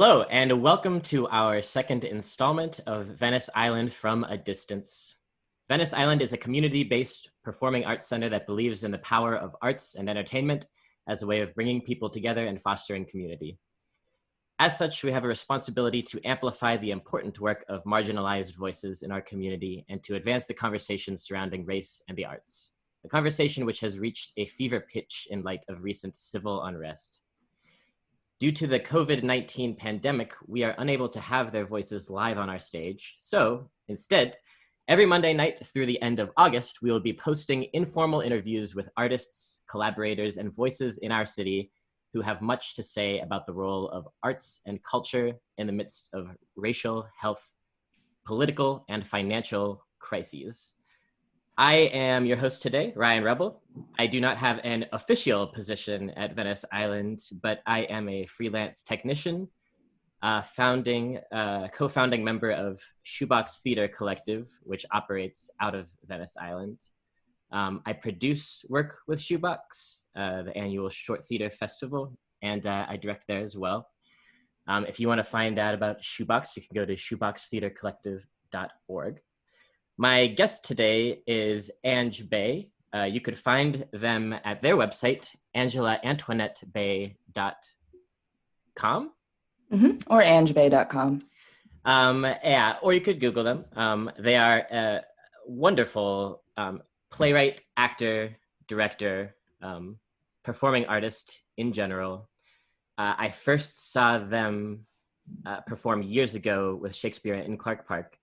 Hello, and welcome to our second installment of Venice Island From a Distance. Venice Island is a community-based performing arts center that believes in the power of arts and entertainment as a way of bringing people together and fostering community. As such, we have a responsibility to amplify the important work of marginalized voices in our community and to advance the conversation surrounding race and the arts, a conversation which has reached a fever pitch in light of recent civil unrest. Due to the COVID-19 pandemic, we are unable to have their voices live on our stage. So instead, every Monday night through the end of August, we will be posting informal interviews with artists, collaborators, and voices in our city who have much to say about the role of arts and culture in the midst of racial, health, political, and financial crises. I am your host today, Ryan Rebel. I do not have an official position at Venice Island, but I am a freelance technician, co-founding member of Shoebox Theatre Collective, which operates out of Venice Island. I produce work with Shoebox, the annual short theater festival, and I direct there as well. If you want to find out about Shoebox, you can go to shoeboxtheatrecollective.org. My guest today is Ang Bey. You could find them at their website, angelaantoinettebey.com. Or angbey.com. Or you could Google them. They are a wonderful playwright, actor, director, performing artist in general. I first saw them perform years ago with Shakespeare in Clark Park.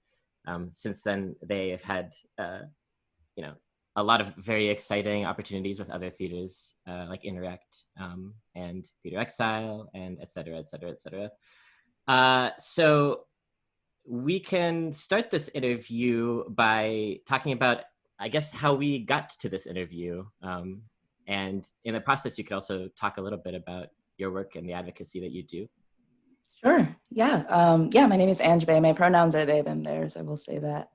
Since then, they have had, a lot of very exciting opportunities with other theaters like Interact and Theater Exile and et cetera, et cetera, et cetera. So we can start this interview by talking about, I guess, how we got to this interview. And in the process, you could also talk a little bit about your work and the advocacy that you do. Sure. Yeah. My name is Ang Bey. My pronouns are they, them, theirs. I will say that.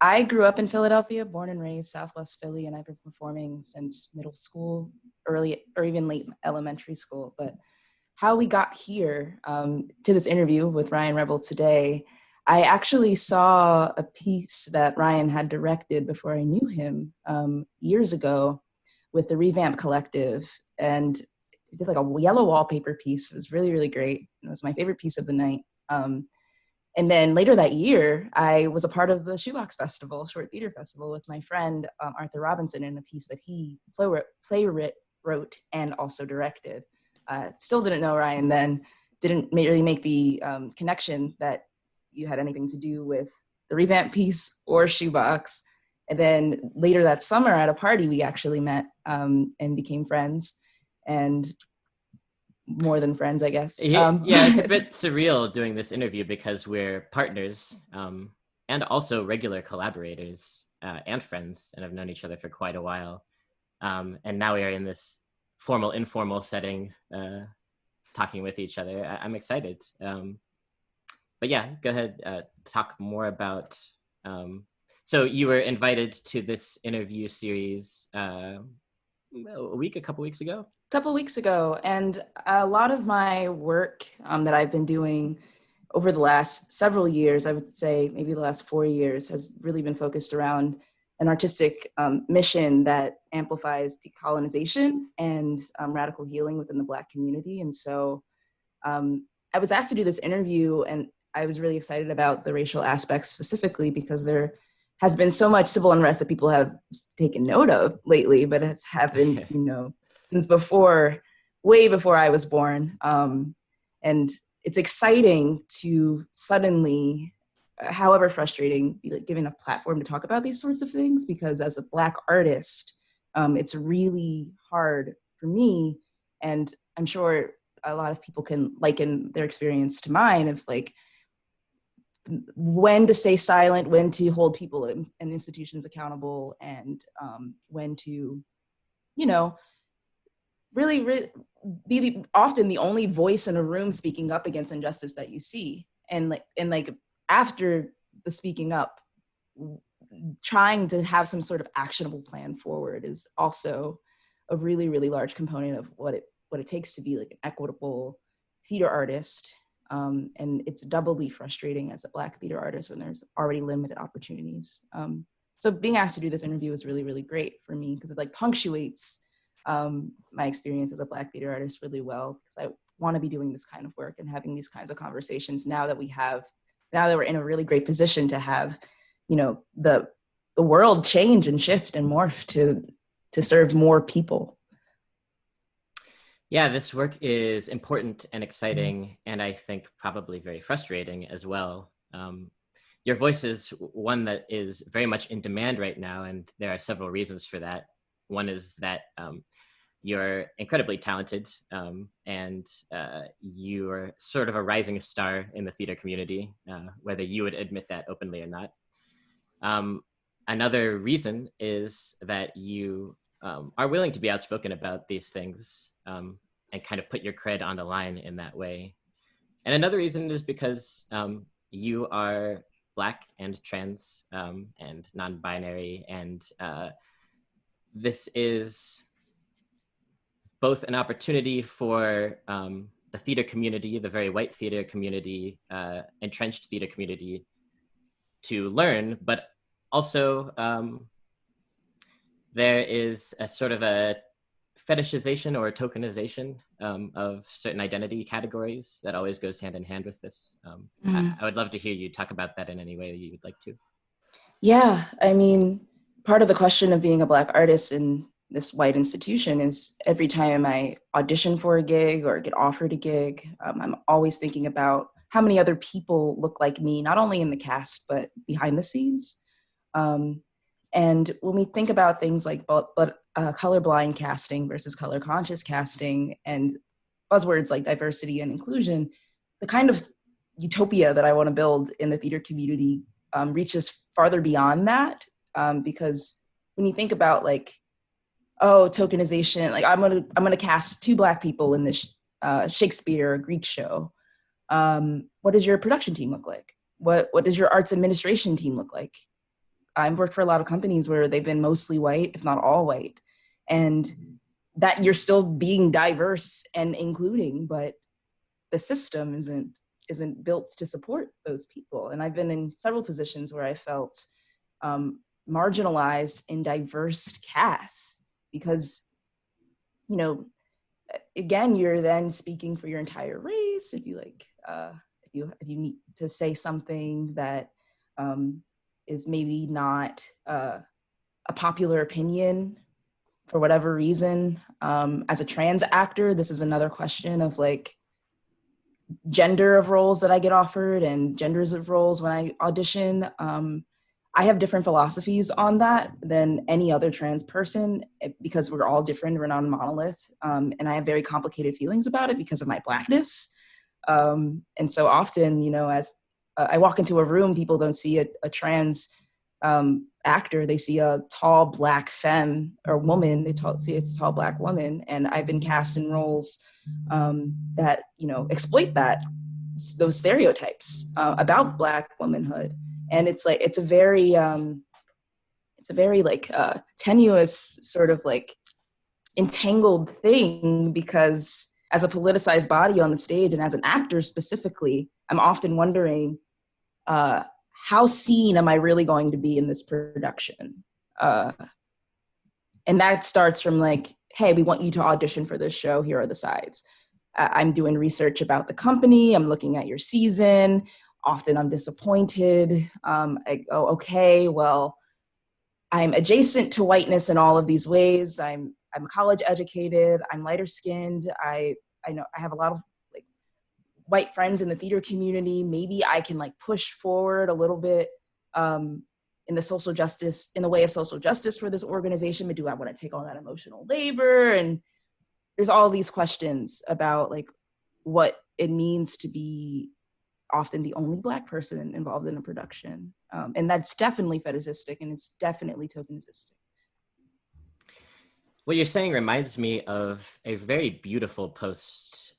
I grew up in Philadelphia, born and raised Southwest Philly, and I've been performing since middle school, early or even late elementary school. But how we got here to this interview with Ryan Rebel today, I actually saw a piece that Ryan had directed before I knew him years ago with the Revamp Collective, and did like a yellow wallpaper piece. It was really, really great. It was my favorite piece of the night. And then later that year, I was a part of the Shoebox Festival, Short Theater Festival, with my friend Arthur Robinson in a piece that he wrote and also directed. Still didn't know Ryan then, didn't really make the connection that you had anything to do with the Revamp piece or Shoebox. And then later that summer at a party, we actually met and became friends. And more than friends, I guess. Yeah, it's a bit surreal doing this interview because we're partners and also regular collaborators and friends and have known each other for quite a while. And now we are in this formal, informal setting talking with each other. I'm excited. But yeah, go ahead, talk more about... So you were invited to this interview series a couple weeks ago? Couple weeks ago, and a lot of my work that I've been doing over the last several years, I would say maybe the last 4 years, has really been focused around an artistic mission that amplifies decolonization and radical healing within the Black community. And so I was asked to do this interview, and I was really excited about the racial aspects specifically because there has been so much civil unrest that people have taken note of lately, but it's happened, since way before I was born. And it's exciting to suddenly, however frustrating, be given a platform to talk about these sorts of things, because as a Black artist, it's really hard for me. And I'm sure a lot of people can liken their experience to mine of like, when to stay silent, when to hold people and institutions accountable, and when to, really be often the only voice in a room speaking up against injustice that you see. And after the speaking up, trying to have some sort of actionable plan forward is also a really, really large component of what it takes to be like an equitable theater artist And it's doubly frustrating as a Black theater artist when there's already limited opportunities. So being asked to do this interview was really, really great for me because it like punctuates my experience as a Black theater artist really well, because I want to be doing this kind of work and having these kinds of conversations now that we're in a really great position to have, the world change and shift and morph to serve more people. Yeah, this work is important and exciting, and I think probably very frustrating as well. Your voice is one that is very much in demand right now, and there are several reasons for that. One is that you're incredibly talented, and you're sort of a rising star in the theater community, whether you would admit that openly or not. Another reason is that you are willing to be outspoken about these things, and kind of put your cred on the line in that way. And another reason is because you are Black and trans and non-binary, and this is both an opportunity for the theater community, the very white theater community, entrenched theater community, to learn, but also there is a sort of a fetishization or tokenization of certain identity categories that always goes hand in hand with this. I would love to hear you talk about that in any way you would like to. Yeah, I mean, part of the question of being a Black artist in this white institution is every time I audition for a gig or get offered a gig, I'm always thinking about how many other people look like me, not only in the cast, but behind the scenes. And when we think about things like colorblind casting versus color conscious casting and buzzwords like diversity and inclusion, the kind of utopia that I want to build in the theater community reaches farther beyond that. Because when you think about like, tokenization, like I'm gonna cast 2 Black people in this Shakespeare or Greek show. What does your production team look like? What does your arts administration team look like? I've worked for a lot of companies where they've been mostly white, if not all white, and that you're still being diverse and including, but the system isn't built to support those people. And I've been in several positions where I felt marginalized in diverse casts because, again, you're then speaking for your entire race. If you if you need to say something that is maybe not a popular opinion for whatever reason. As a trans actor, this is another question of like gender of roles that I get offered and genders of roles when I audition. I have different philosophies on that than any other trans person because we're all different, we're not a monolith. And I have very complicated feelings about it because of my Blackness. And so often, as I walk into a room, people don't see a trans actor. They see a tall Black femme or woman. They see it's a tall Black woman. And I've been cast in roles that, exploit those stereotypes about Black womanhood. And it's like, it's a very like tenuous sort of like entangled thing because as a politicized body on the stage and as an actor specifically, I'm often wondering, how seen am I really going to be in this production? And that starts from like, hey, we want you to audition for this show. Here are the sides. I'm doing research about the company. I'm looking at your season. Often I'm disappointed. I go, okay, well, I'm adjacent to whiteness in all of these ways. I'm college educated. I'm lighter skinned. I know I have a lot of like white friends in the theater community. Maybe I can like push forward a little bit in the way of social justice for this organization. But do I want to take all that emotional labor? And there's all these questions about like what it means to be often the only Black person involved in a production. And that's definitely fetishistic and it's definitely tokenistic. What you're saying reminds me of a very beautiful post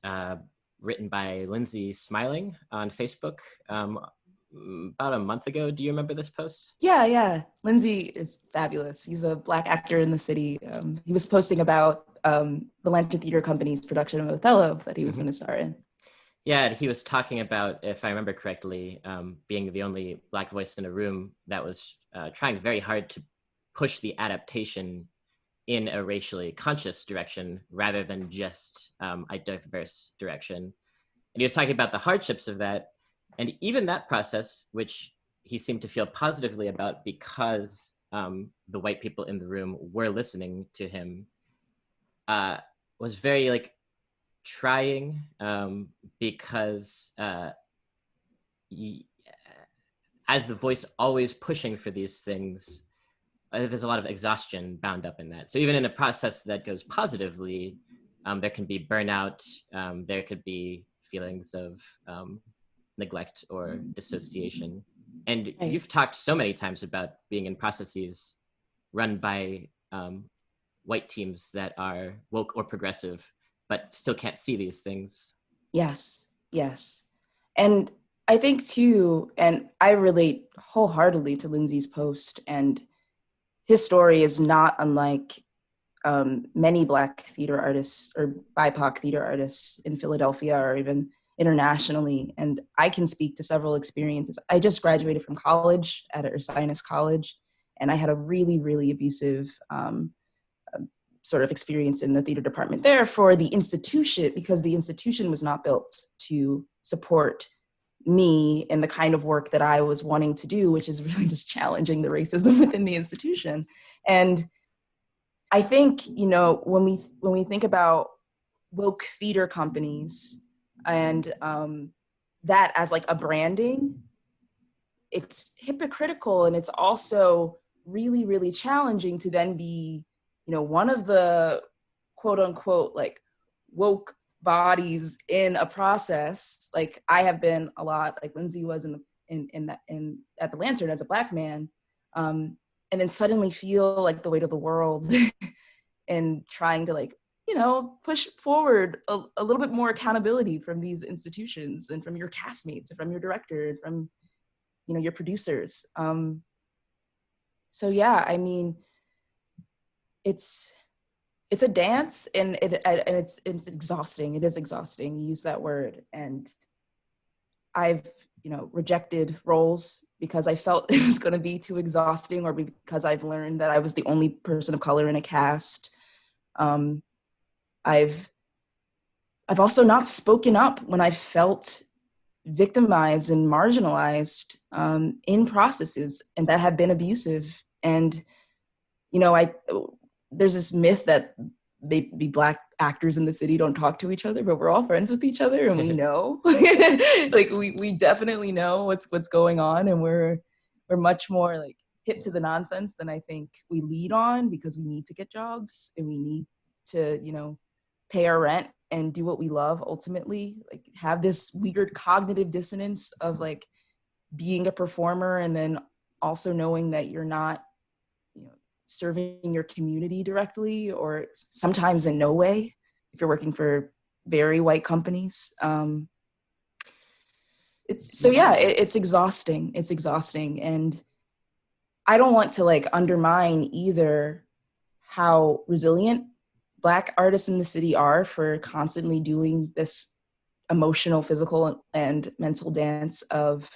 written by Lindsay Smiling on Facebook about a month ago. Do you remember this post? Yeah. Lindsay is fabulous. He's a Black actor in the city. He was posting about the Lantern Theater Company's production of Othello that he was going to star in. Yeah, he was talking about, if I remember correctly, being the only Black voice in a room that was trying very hard to push the adaptation in a racially conscious direction rather than just a diverse direction. And he was talking about the hardships of that. And even that process, which he seemed to feel positively about because the white people in the room were listening to him, was very like trying because as the voice always pushing for these things, there's a lot of exhaustion bound up in that. So even in a process that goes positively, there can be burnout, there could be feelings of neglect or dissociation. And Right. you've talked so many times about being in processes run by white teams that are woke or progressive, but still can't see these things. Yes, yes. And I think too, and I relate wholeheartedly to Lindsay's post, and his story is not unlike many Black theater artists or BIPOC theater artists in Philadelphia or even internationally. And I can speak to several experiences. I just graduated from college at Ursinus College, and I had a really, really abusive sort of experience in the theater department there for the institution, because the institution was not built to support me in the kind of work that I was wanting to do, which is really just challenging the racism within the institution. And I think, you know, when we think about woke theater companies and that as like a branding, it's hypocritical, and it's also really, really challenging to then be, you know, one of the quote unquote like woke bodies in a process. Like I have been a lot, like Lindsay was in at the Lantern as a Black man, and then suddenly feel like the weight of the world and trying to like, you know, push forward a little bit more accountability from these institutions and from your castmates and from your director and from, you know, your producers. So yeah, I mean, it's a dance, and it's exhausting. It is exhausting. You use that word, and I've, you know, rejected roles because I felt it was going to be too exhausting, or because I've learned that I was the only person of color in a cast. I've also not spoken up when I felt victimized and marginalized in processes and that have been abusive. And, you know, there's this myth that maybe Black actors in the city don't talk to each other, but we're all friends with each other, and we know, like we definitely know what's going on, and we're much more like hip to the nonsense than I think we lead on, because we need to get jobs and we need to, you know, pay our rent and do what we love ultimately. Like have this weird cognitive dissonance of like being a performer and then also knowing that you're not, you know, serving your community directly, or sometimes in no way if you're working for very white companies. It's exhausting. It's exhausting. And I don't want to like undermine either how resilient Black artists in the city are for constantly doing this emotional, physical, and mental dance of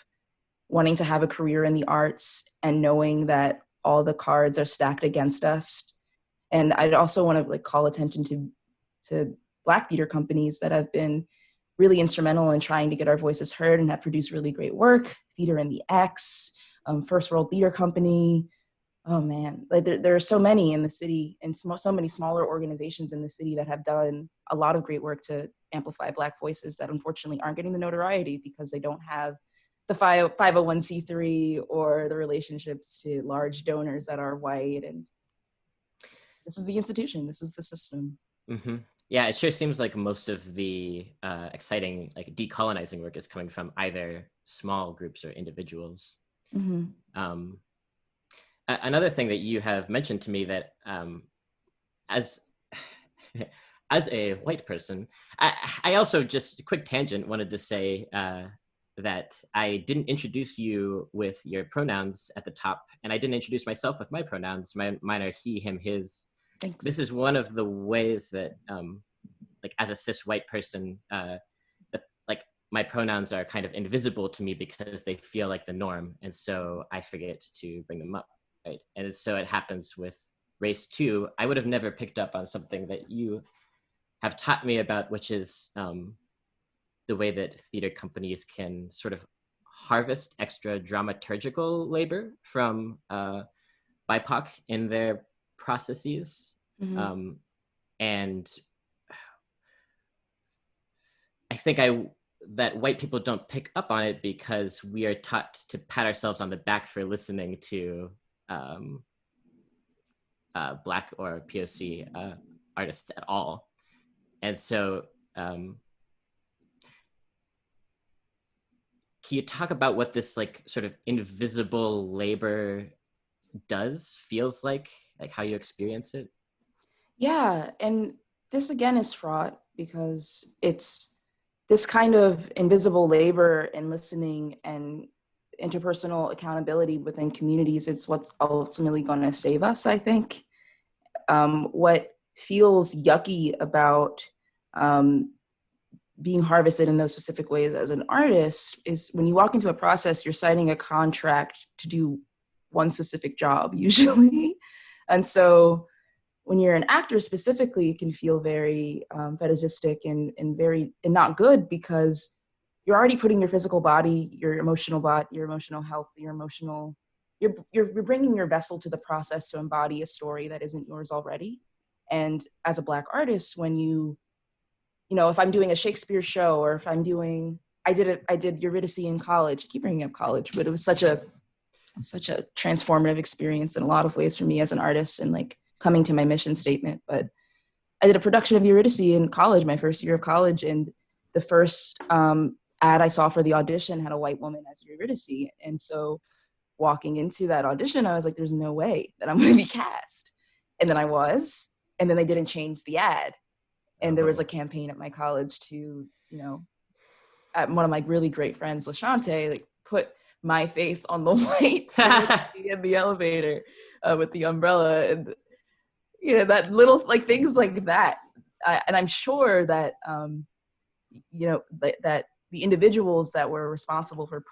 wanting to have a career in the arts and knowing that all the cards are stacked against us. And I'd also want to like call attention to Black theater companies that have been really instrumental in trying to get our voices heard and have produced really great work. Theater in the X, First World Theater Company. Oh man, like there are so many in the city, and so many smaller organizations in the city that have done a lot of great work to amplify Black voices that unfortunately aren't getting the notoriety because they don't have the 501c3 or the relationships to large donors that are white. And this is the institution, this is the system. Mm-hmm. Yeah, it sure seems like most of the exciting like decolonizing work is coming from either small groups or individuals. Mm-hmm. Another thing that you have mentioned to me that as as a white person, I also, just a quick tangent, wanted to say that I didn't introduce you with your pronouns at the top, and I didn't introduce myself with my pronouns. Mine are he, him, his. Thanks. This is one of the ways that, like, as a cis white person, that, like, my pronouns are kind of invisible to me because they feel like the norm, and so I forget to bring them up, right? And so it happens with race too. I would have never picked up on something that you have taught me about, which is the way that theater companies can sort of harvest extra dramaturgical labor from BIPOC in their processes. Mm-hmm. And I think that white people don't pick up on it because we are taught to pat ourselves on the back for listening to Black or POC artists at all. And so can you talk about what this like sort of invisible labor feels like how you experience it? Yeah, and this again is fraught because it's this kind of invisible labor and listening and interpersonal accountability within communities. It's what's ultimately going to save us, I think. What feels yucky about being harvested in those specific ways as an artist is when you walk into a process, you're signing a contract to do one specific job usually. And so when you're an actor specifically, it can feel very fetishistic and very and not good because you're already putting your physical body, your emotional health, you're bringing your vessel to the process to embody a story that isn't yours already. And as a Black artist, when you know, if I'm doing a Shakespeare show or if I'm doing, I did Eurydice in college. I keep bringing up college, but it was such a transformative experience in a lot of ways for me as an artist and like coming to my mission statement. But I did a production of Eurydice in college, my first year of college, and the first ad I saw for the audition had a white woman as Eurydice. And so walking into that audition, I was like, there's no way that I'm going to be cast. And then I was, and then they didn't change the ad. And there was a campaign at my college to, you know, at one of my really great friends, LaShante, like put my face on the white in the elevator with the umbrella, and you know, that little like things like that. And I'm sure that you know that the individuals that were responsible for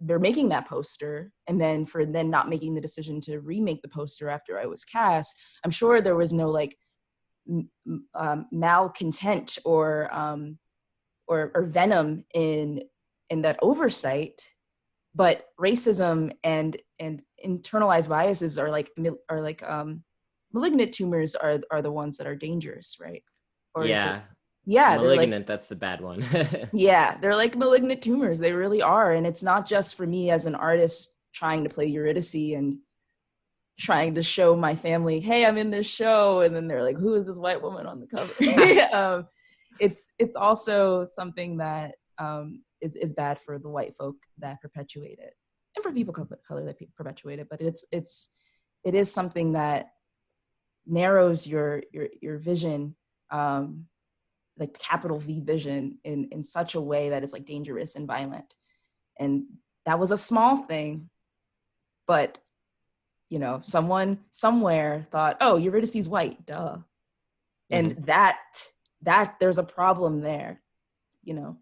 they're making that poster, and then for then not making the decision to remake the poster after I was cast, I'm sure there was no like malcontent or venom in that oversight. But racism and internalized biases are like malignant tumors are the ones that are dangerous, right? Or yeah, yeah, malignant, they're like, that's the bad one. yeah, they're like malignant tumors. They really are. And it's not just for me as an artist trying to play Eurydice and trying to show my family, hey, I'm in this show, and then they're like, who is this white woman on the cover? It's also something that is bad for the white folk that perpetuate it, and for people of color that perpetuate it. But it is something that narrows your vision, like capital V vision, in such a way that is like dangerous and violent. And that was a small thing, but you know, someone somewhere thought, oh, Eurydice's white, duh. And that there's a problem there, you know.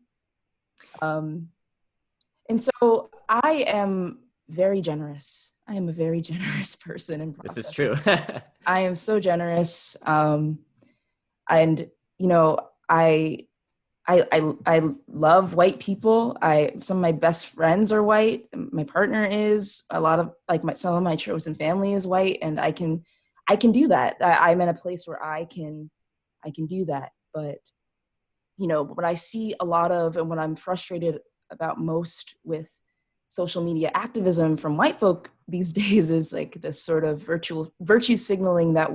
And so I am very generous. I am a very generous person in process. This is true. I am so generous. And you know, I love white people. Some of my best friends are white. My partner is. A lot of like some of my chosen family is white, and I can do that. I'm in a place where I can do that. But you know, what I see a lot of, and what I'm frustrated about most with social media activism from white folk these days, is like this sort of virtue signaling that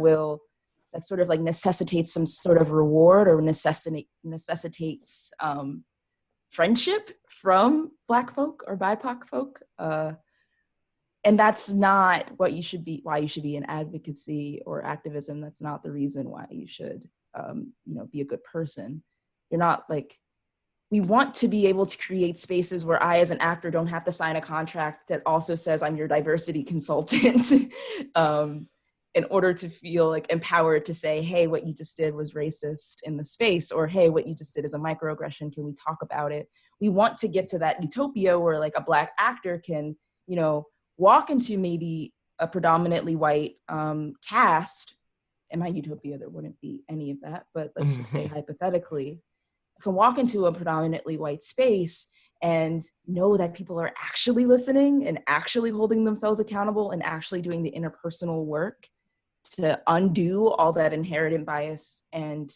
sort of like necessitates some sort of reward, or necessitates friendship from Black folk or BIPOC folk. And that's not why you should be in advocacy or activism. That's not the reason why you should, you know, be a good person. You're not like, we want to be able to create spaces where I, as an actor, don't have to sign a contract that also says I'm your diversity consultant in order to feel like empowered to say, hey, what you just did was racist in the space, or hey, what you just did is a microaggression. Can we talk about it? we want to get to that utopia where like a Black actor can, you know, walk into maybe a predominantly white cast. In my utopia, there wouldn't be any of that, but let's just say hypothetically, can walk into a predominantly white space and know that people are actually listening and actually holding themselves accountable and actually doing the interpersonal work to undo all that inherited bias and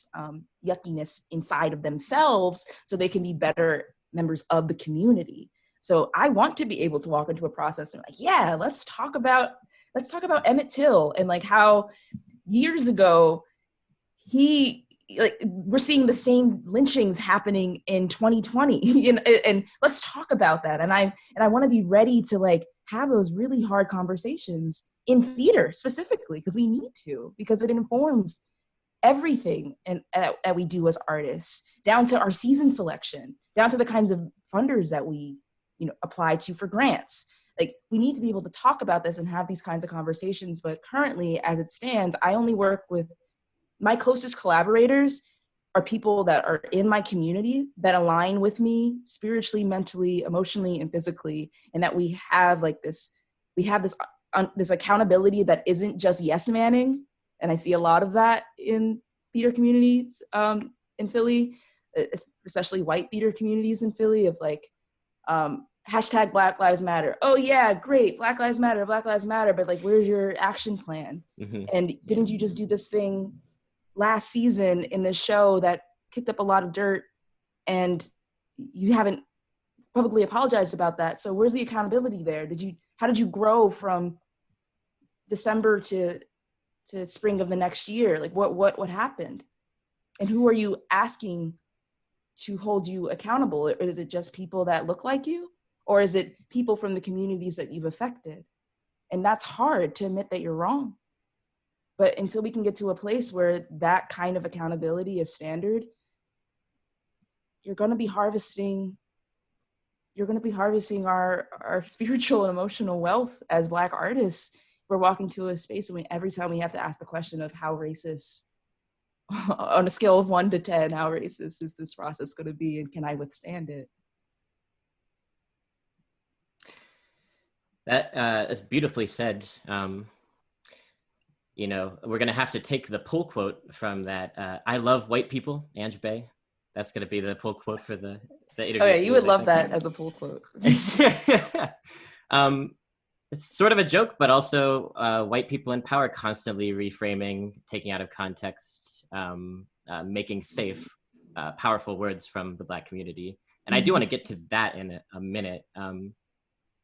yuckiness inside of themselves so they can be better members of the community. So I want to be able to walk into a process and like, yeah, let's talk about Emmett Till and like how years ago we're seeing the same lynchings happening in 2020, you know, and let's talk about that. And I want to be ready to like have those really hard conversations in theater specifically, because we need to, because it informs everything that we do as artists, down to our season selection, down to the kinds of funders that we, you know, apply to for grants. Like, we need to be able to talk about this and have these kinds of conversations. But currently, as it stands, I only work with my closest collaborators are people that are in my community that align with me spiritually, mentally, emotionally, and physically. And that we have this accountability that isn't just yes manning. And I see a lot of that in theater communities in Philly, especially white theater communities in Philly, of like, hashtag Black Lives Matter. Oh yeah, great, Black Lives Matter, but like, where's your action plan? And didn't you just do this thing last season in this show that kicked up a lot of dirt and you haven't publicly apologized about that? So where's the accountability there? How did you grow from December to spring of the next year? Like what happened? And who are you asking to hold you accountable? Or is it just people that look like you? Or is it people from the communities that you've affected? And that's hard to admit that you're wrong. But until we can get to a place where that kind of accountability is standard, you're going to be harvesting our spiritual and emotional wealth as Black artists. We're walking to a space and every time we have to ask the question of how racist, on a scale of 1 to 10, how racist is this process going to be, and can I withstand it? That is beautifully said. You know, we're going to have to take the pull quote from that. I love white people, Ang Bey. That's going to be the pull quote for the interview. Oh yeah, you would love that as a pull quote. It's sort of a joke, but also white people in power constantly reframing, taking out of context, making safe, powerful words from the Black community. And I do want to get to that in a minute.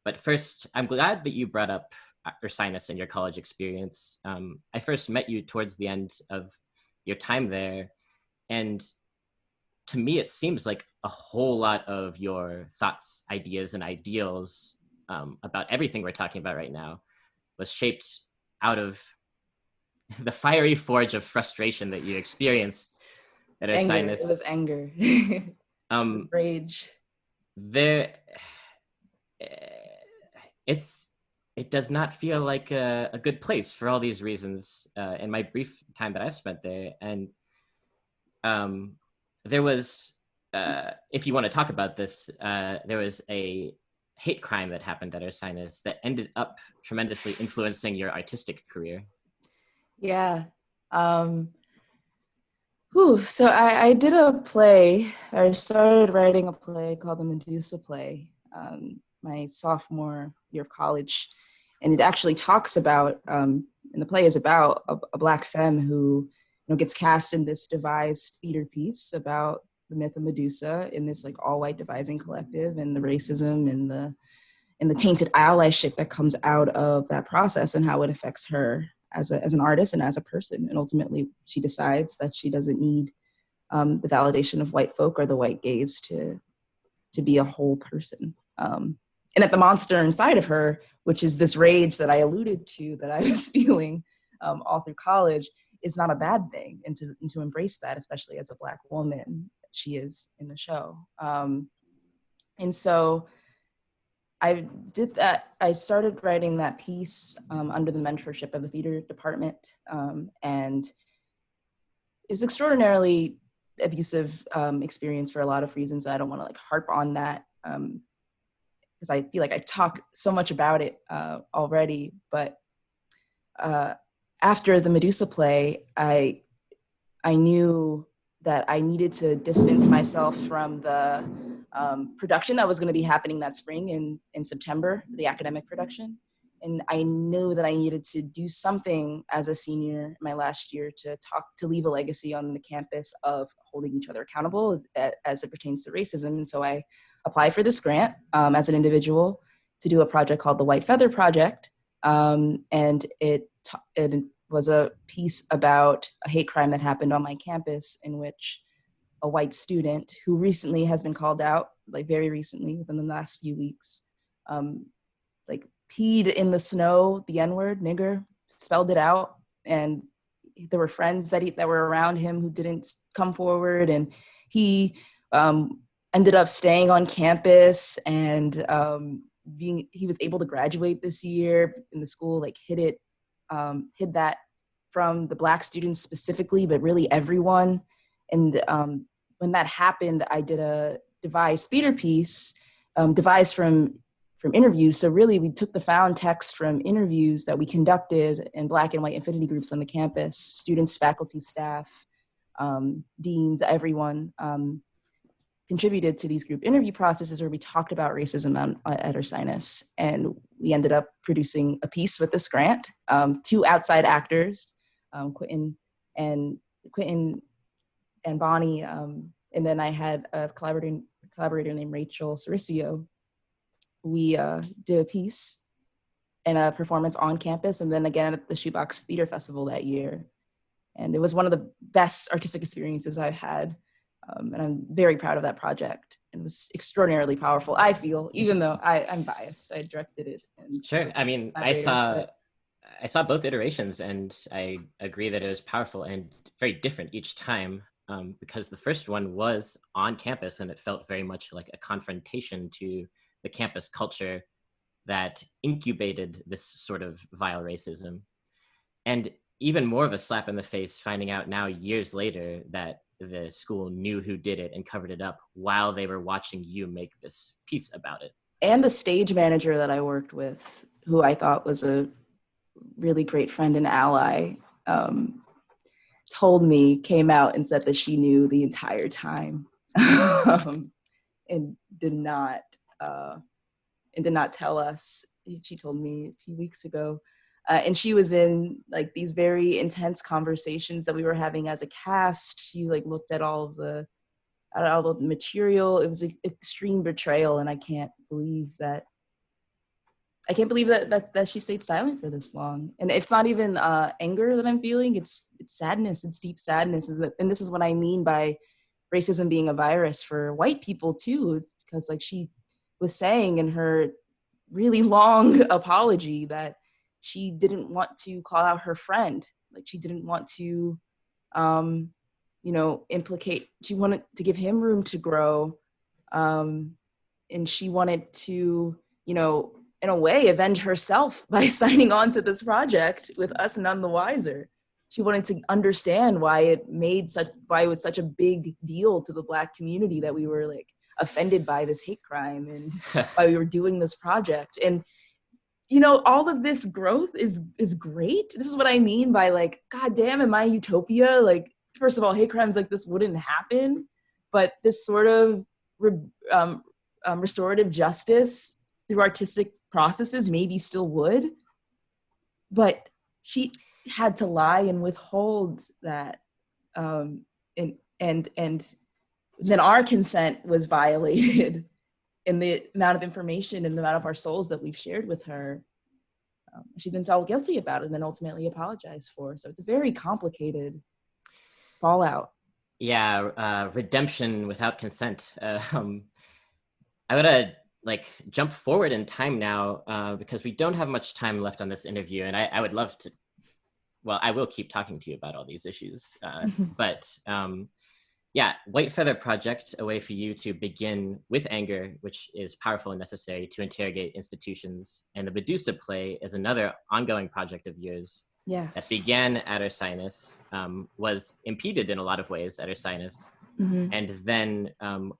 But first, I'm glad that you brought up Ursinus and your college experience. I first met you towards the end of your time there. And to me, it seems like a whole lot of your thoughts, ideas, and ideals about everything we're talking about right now was shaped out of the fiery forge of frustration that you experienced at Ursinus. It was anger. It was rage. It does not feel like a good place for all these reasons in my brief time that I've spent there. And there was, if you want to talk about this, there was a hate crime that happened at Ursinus that ended up tremendously influencing your artistic career. Yeah. So I did a play. I started writing a play called the Medusa Play my sophomore year of college. And it actually talks about, and the play is about a Black femme who, you know, gets cast in this devised theater piece about the myth of Medusa in this like all-white devising collective, and the racism and the tainted allyship that comes out of that process and how it affects her as an artist and as a person. And ultimately, she decides that she doesn't need the validation of white folk or the white gaze to be a whole person. And that the monster inside of her, which is this rage that I alluded to, that I was feeling all through college, is not a bad thing, and to embrace that, especially as a Black woman that she is in the show. And so I did that. I started writing that piece under the mentorship of the theater department. And it was extraordinarily abusive experience for a lot of reasons. I don't want to like harp on that because I feel like I talk so much about it already. But after the Medusa play, I knew that I needed to distance myself from the production that was going to be happening that spring in September, the academic production. And I knew that I needed to do something as a senior my last year to leave a legacy on the campus of holding each other accountable as it pertains to racism. And so I applied for this grant as an individual to do a project called the White Feather Project. And it was a piece about a hate crime that happened on my campus in which a white student who recently has been called out, like very recently within the last few weeks, like peed in the snow, the N-word, nigger, spelled it out. And there were friends that were around him who didn't come forward. And he ended up staying on campus and he was able to graduate this year, and the school like hid that from the Black students specifically, but really everyone. And when that happened, I did a devised theater piece, devised from interviews. So really we took the found text from interviews that we conducted in Black and white affinity groups on the campus, students, faculty, staff, deans, everyone contributed to these group interview processes where we talked about racism at Ursinus. And we ended up producing a piece with this grant, 2 outside actors, Quentin and Bonnie. And then I had a collaborator named Rachel Cericio. We did a piece and a performance on campus, and then again at the Shoebox Theatre Festival that year. And it was one of the best artistic experiences I've had. And I'm very proud of that project. It was extraordinarily powerful, I feel, even though I'm biased. I directed it. And sure. I mean, I saw both iterations, and I agree that it was powerful and very different each time, because the first one was on campus, and it felt very much like a confrontation to the campus culture that incubated this sort of vile racism. And even more of a slap in the face finding out now years later that the school knew who did it and covered it up while they were watching you make this piece about it. And the stage manager that I worked with, who I thought was a really great friend and ally, came out and said that she knew the entire time and did not tell us. She told me a few weeks ago. And she was in like these very intense conversations that we were having as a cast. She like looked at all the material. It was an extreme betrayal, and I can't believe that she stayed silent for this long. And it's not even anger that I'm feeling. It's sadness. It's deep sadness. And this is what I mean by racism being a virus for white people too, because like she was saying in her really long apology that she didn't want to call out her friend. Like she didn't want to, implicate, she wanted to give him room to grow. And she wanted to, in a way, avenge herself by signing on to this project with us none the wiser. She wanted to understand why it was such a big deal to the Black community that we were like offended by this hate crime and why we were doing this project. And all of this growth is great. This is what I mean by like, God damn, am I utopia? Like, first of all, hate crimes like this wouldn't happen, but this sort of restorative justice through artistic processes maybe still would. But she had to lie and withhold that, and then our consent was violated. In the amount of information and the amount of our souls that we've shared with her. She then felt guilty about it and then ultimately apologized for. So it's a very complicated fallout. Yeah, redemption without consent. I want to jump forward in time now because we don't have much time left on this interview, and I would love to, well, I will keep talking to you about all these issues, but yeah, White Feather Project, a way for you to begin with anger, which is powerful and necessary to interrogate institutions. And the Medusa play is another ongoing project of yours. Yes. That began at Ursinus, was impeded in a lot of ways at Ursinus, And then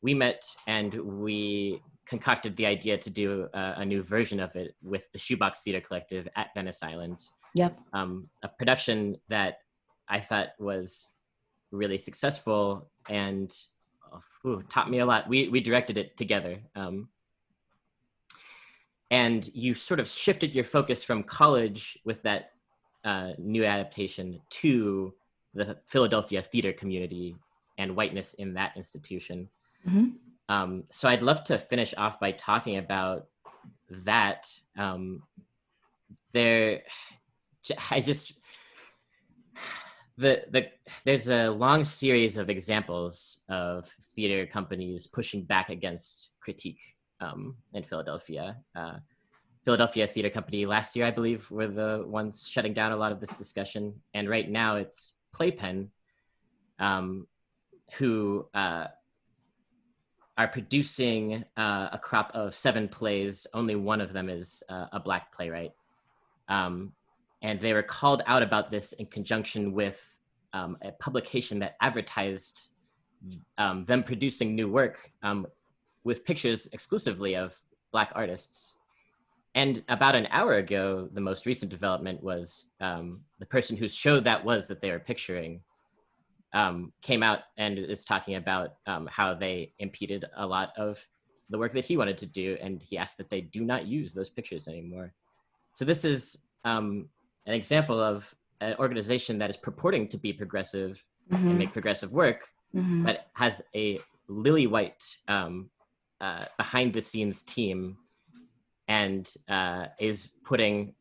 we met and we concocted the idea to do a new version of it with the Shoebox Theatre Collective at Venice Island. Yep. A production that I thought was really successful and taught me a lot. We directed it together. And you sort of shifted your focus from college with that new adaptation to the Philadelphia theater community and whiteness in that institution. So I'd love to finish off by talking about that. There's a long series of examples of theater companies pushing back against critique in Philadelphia. Philadelphia Theater Company last year, I believe, were the ones shutting down a lot of this discussion. And right now it's Playpen, who are producing a crop of 7 plays. Only one of them is a Black playwright. And they were called out about this in conjunction with a publication that advertised them producing new work with pictures exclusively of Black artists. And about an hour ago, the most recent development was the person whose show that was that they were picturing came out and is talking about how they impeded a lot of the work that he wanted to do, and he asked that they do not use those pictures anymore. So this is an example of an organization that is purporting to be progressive and make progressive work, but has a lily white behind the scenes team and is putting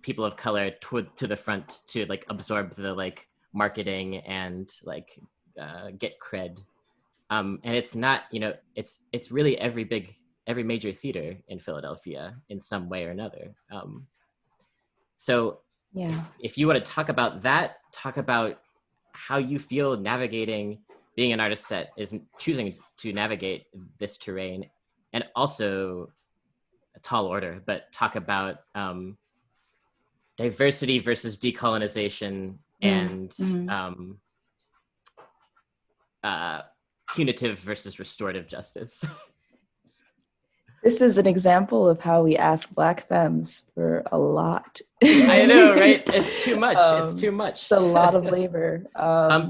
people of color to the front to like absorb the like marketing and like get cred. And it's not, it's really every major theater in Philadelphia in some way or another. So if you want to talk about that, talk about how you feel navigating being an artist that is choosing to navigate this terrain, and also a tall order, but talk about diversity versus decolonization and punitive versus restorative justice. This is an example of how we ask Black femmes for a lot. I know, right? It's too much. It's too much. It's a lot of labor.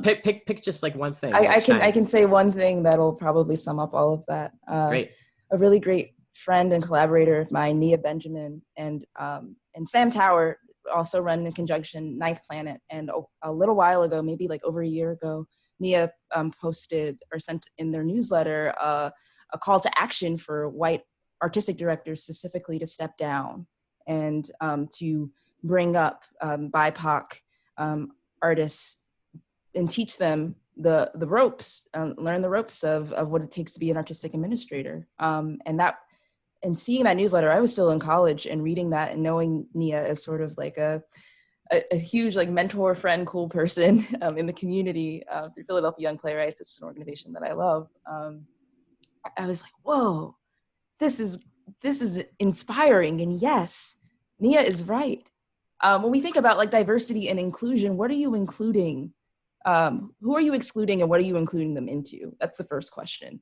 Pick just like one thing. I can say one thing that'll probably sum up all of that. Great. A really great friend and collaborator of mine, Nia Benjamin, and Sam Tower also run in conjunction Ninth Planet. And a little while ago, maybe like over a year ago, Nia posted or sent in their newsletter a call to action for white artistic directors specifically to step down and to bring up BIPOC artists and teach them the ropes, learn the ropes of what it takes to be an artistic administrator. And seeing that newsletter, I was still in college, and reading that and knowing Nia as sort of like a huge like mentor, friend, cool person in the community through Philadelphia Young Playwrights. It's an organization that I love. I was like, whoa, this is inspiring. And yes, Nia is right. When we think about like diversity and inclusion, what are you including? Who are you excluding, and what are you including them into? That's the first question.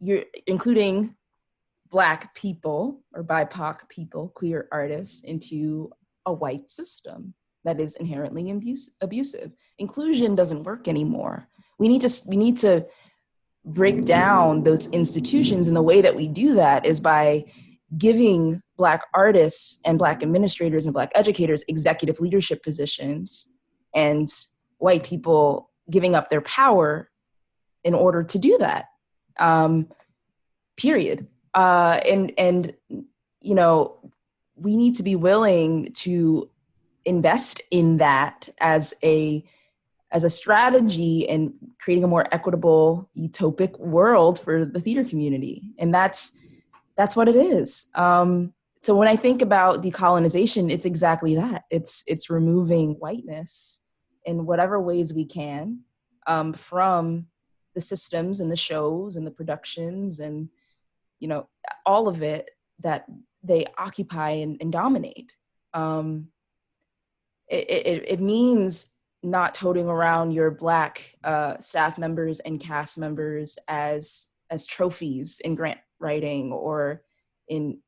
You're including Black people or BIPOC people, queer artists, into a white system that is inherently abusive. Inclusion doesn't work anymore. We need to break down those institutions, and the way that we do that is by giving Black artists and Black administrators and Black educators executive leadership positions, and white people giving up their power in order to do that. Period. And we need to be willing to invest in that as a strategy in creating a more equitable, utopic world for the theater community. And that's what it is. So when I think about decolonization, it's exactly that. It's removing whiteness in whatever ways we can from the systems and the shows and the productions and, all of it that they occupy and dominate. It means not toting around your Black staff members and cast members as trophies in grant writing or in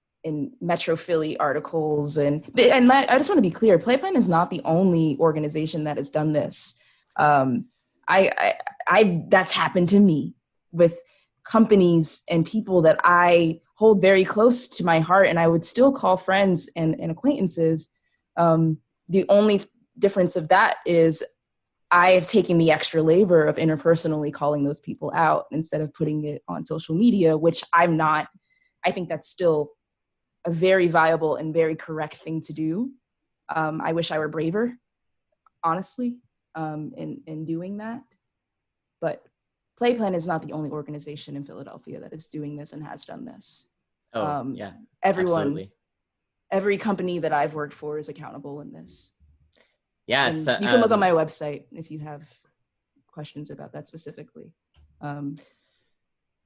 Metro Philly articles. And I just want to be clear, Playplan is not the only organization that has done this. That's happened to me with companies and people that I hold very close to my heart, and I would still call friends and acquaintances. The only difference of that is I have taken the extra labor of interpersonally calling those people out instead of putting it on social media, which I'm not. I think that's still a very viable and very correct thing to do. I wish I were braver, honestly, in doing that. But Playplan is not the only organization in Philadelphia that is doing this and has done this. Yeah, everyone, absolutely. Every company that I've worked for is accountable in this. Yeah, you can look on my website if you have questions about that specifically.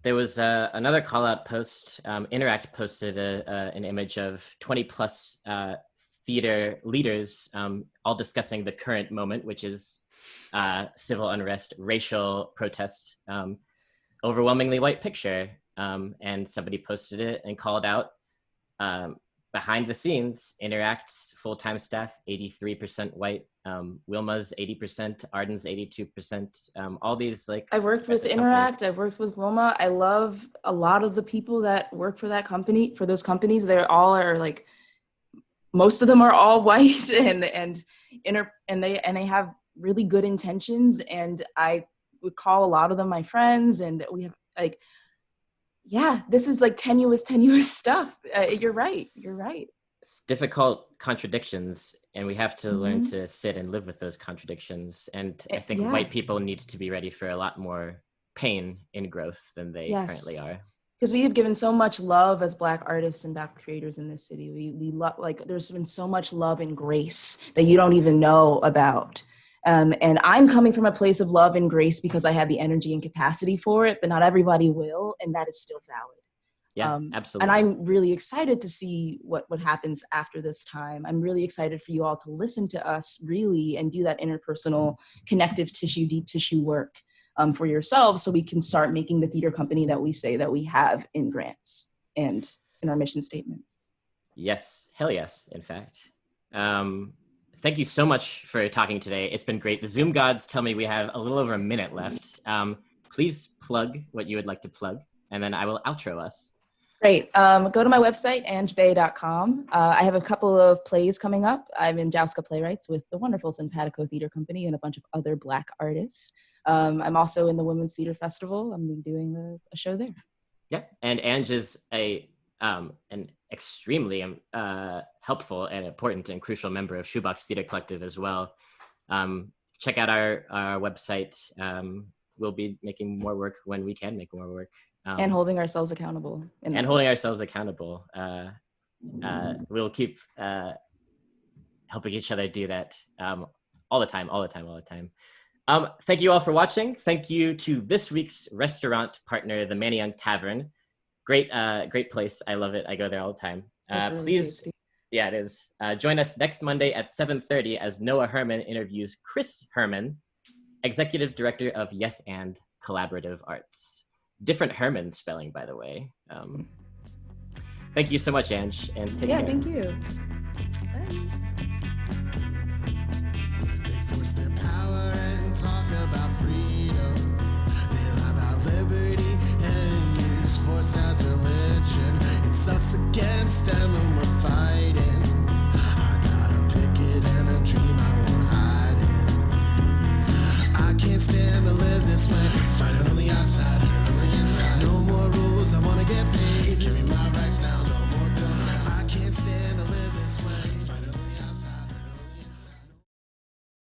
There was another call out post. Interact posted an image of 20 plus theater leaders all discussing the current moment, which is civil unrest, racial protest, overwhelmingly white picture. And somebody posted it and called out behind the scenes, Interact's full-time staff, 83% white, Wilma's 80%, Arden's 82%, all these like... I've worked with Interact, I've worked with Wilma. I love a lot of the people that work for that company, for those companies. They're all like, most of them are all white and they have really good intentions. And I would call a lot of them my friends, and we have like, yeah, this is like tenuous stuff. You're right. It's difficult contradictions, and we have to learn to sit and live with those contradictions. And I think white people need to be ready for a lot more pain in growth than they currently are. Because we have given so much love as Black artists and Black creators in this city. We love, like, there's been so much love and grace that you don't even know about. And I'm coming from a place of love and grace because I have the energy and capacity for it, but not everybody will, and that is still valid. Yeah, absolutely. And I'm really excited to see what happens after this time. I'm really excited for you all to listen to us really and do that interpersonal connective tissue, deep tissue work for yourselves, so we can start making the theater company that we say that we have in grants and in our mission statements. Yes, hell yes, in fact. Thank you so much for talking today. It's been great. The Zoom gods tell me we have a little over a minute left. Please plug what you would like to plug, and then I will outro us. Great. Go to my website, angebey.com. I have a couple of plays coming up. I'm in Jouska Playwrights with the wonderful Simpatico Theater Company and a bunch of other Black artists. I'm also in the Women's Theater Festival. I'm doing a show there. Yeah, and Ange is an extremely helpful and important and crucial member of Shoebox Theatre Collective as well. Check out our website. We'll be making more work when we can make more work. And holding ourselves accountable. We'll keep helping each other do that all the time. Thank you all for watching. Thank you to this week's restaurant partner, the Manayunk Tavern. Great place. I love it. I go there all the time. Really please, tasty. Yeah, it is. Join us next Monday at 7:30 as Noah Herman interviews Chris Herman, Executive Director of Yes and Collaborative Arts. Different Herman spelling, by the way. Thank you so much, Ange, and take care. Yeah, thank you. Bye. They force their power and talk about freedom. They lie about liberty and use force as religion. It's us against them and we're fighting. I got a picket and a dream I won't hide in. I can't stand to live this way, fight it on the outside.